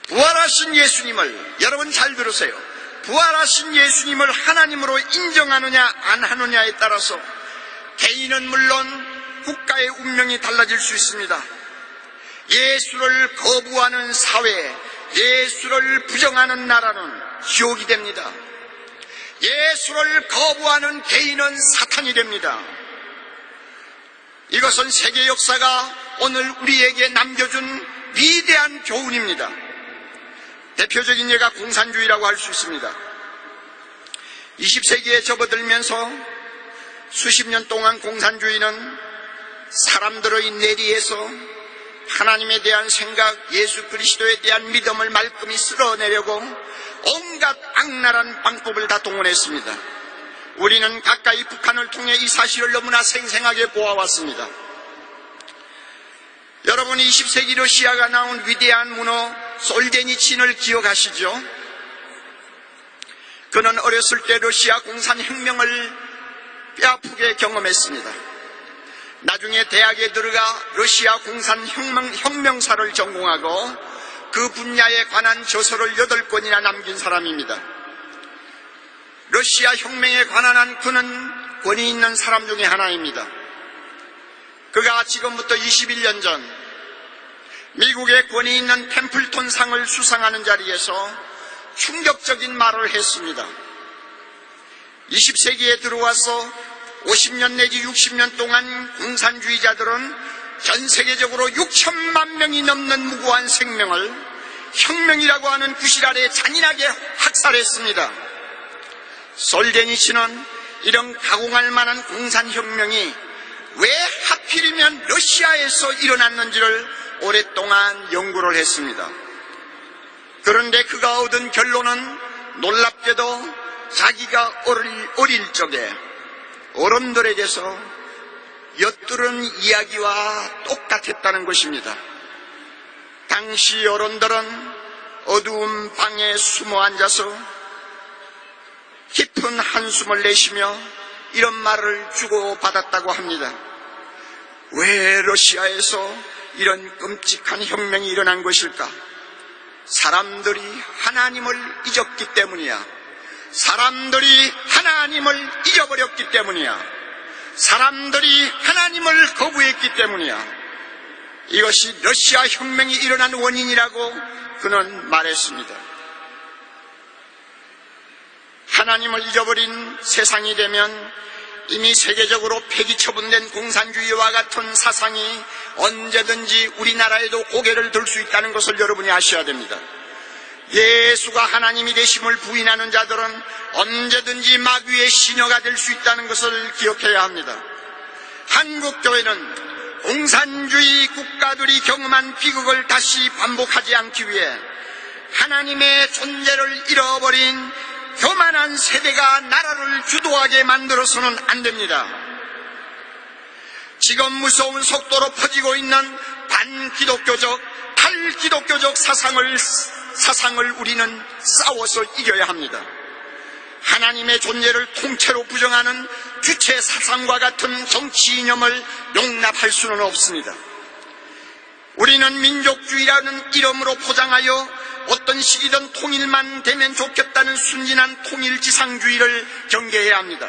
부활하신 예수님을, 여러분 잘 들으세요. 부활하신 예수님을 하나님으로 인정하느냐 안 하느냐에 따라서 개인은 물론 국가의 운명이 달라질 수 있습니다. 예수를 거부하는 사회, 예수를 부정하는 나라는 지옥이 됩니다. 예수를 거부하는 개인은 사탄이 됩니다. 이것은 세계 역사가 오늘 우리에게 남겨준 위대한 교훈입니다. 대표적인 예가 공산주의라고 할 수 있습니다. 20세기에 접어들면서 수십 년 동안 공산주의는 사람들의 뇌리에서 하나님에 대한 생각, 예수 그리스도에 대한 믿음을 말끔히 쓸어내려고 온갖 악랄한 방법을 다 동원했습니다. 우리는 가까이 북한을 통해 이 사실을 너무나 생생하게 보아왔습니다. 여러분, 20세기 러시아가 나온 위대한 문호 솔제니친을 기억하시죠? 그는 어렸을 때 러시아 공산혁명을 뼈아프게 경험했습니다. 나중에 대학에 들어가 러시아 공산혁명사를 전공하고 그 분야에 관한 저서를 8권이나 남긴 사람입니다. 러시아 혁명에 관한 한 그는 권위 있는 사람 중에 하나입니다. 그가 지금부터 21년 전 미국의 권위 있는 템플턴상을 수상하는 자리에서 충격적인 말을 했습니다. 20세기에 들어와서 50년 내지 60년 동안 공산주의자들은 전 세계적으로 6천만 명이 넘는 무고한 생명을 혁명이라고 하는 구실 아래 잔인하게 학살했습니다. 솔제니친은 이런 가공할 만한 공산혁명이 왜 하필이면 러시아에서 일어났는지를 오랫동안 연구를 했습니다. 그런데 그가 얻은 결론은 놀랍게도 자기가 어릴 적에 어른들에게서 엿들은 이야기와 똑같았다는 것입니다. 당시 어른들은 어두운 방에 숨어 앉아서 깊은 한숨을 내쉬며 이런 말을 주고받았다고 합니다. 왜 러시아에서 이런 끔찍한 혁명이 일어난 것일까? 사람들이 하나님을 잊었기 때문이야. 사람들이 하나님을 잊어버렸기 때문이야. 사람들이 하나님을 거부했기 때문이야. 이것이 러시아 혁명이 일어난 원인이라고 그는 말했습니다. 하나님을 잊어버린 세상이 되면 이미 세계적으로 폐기 처분된 공산주의와 같은 사상이 언제든지 우리나라에도 고개를 들 수 있다는 것을 여러분이 아셔야 됩니다. 예수가 하나님이 되심을 부인하는 자들은 언제든지 마귀의 시녀가 될 수 있다는 것을 기억해야 합니다. 한국교회는 공산주의 국가들이 경험한 비극을 다시 반복하지 않기 위해 하나님의 존재를 잃어버린 교만한 세대가 나라를 주도하게 만들어서는 안 됩니다. 지금 무서운 속도로 퍼지고 있는 반기독교적, 탈기독교적 사상을 우리는 싸워서 이겨야 합니다. 하나님의 존재를 통째로 부정하는 주체 사상과 같은 정치 이념을 용납할 수는 없습니다. 우리는 민족주의라는 이름으로 포장하여 어떤 시기든 통일만 되면 좋겠다는 순진한 통일지상주의를 경계해야 합니다.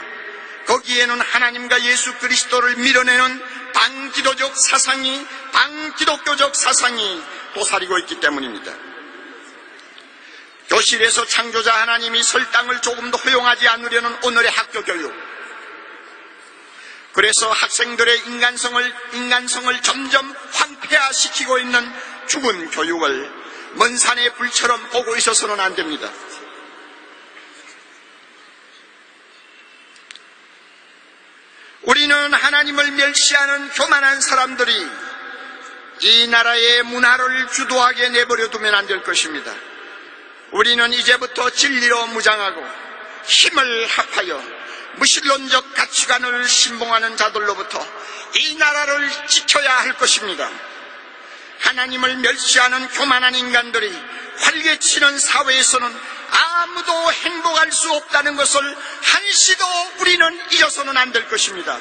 거기에는 하나님과 예수 그리스도를 밀어내는 반기독교적 사상이 도사리고 있기 때문입니다. 교실에서 창조자 하나님이 설탕을 조금도 허용하지 않으려는 오늘의 학교 교육. 그래서 학생들의 인간성을 점점 황폐화시키고 있는 죽은 교육을 먼 산의 불처럼 보고 있어서는 안 됩니다. 우리는 하나님을 멸시하는 교만한 사람들이 이 나라의 문화를 주도하게 내버려두면 안 될 것입니다. 우리는 이제부터 진리로 무장하고 힘을 합하여 무신론적 가치관을 신봉하는 자들로부터 이 나라를 지켜야 할 것입니다. 하나님을 멸시하는 교만한 인간들이 활개치는 사회에서는 아무도 행복할 수 없다는 것을 한시도 우리는 잊어서는 안 될 것입니다.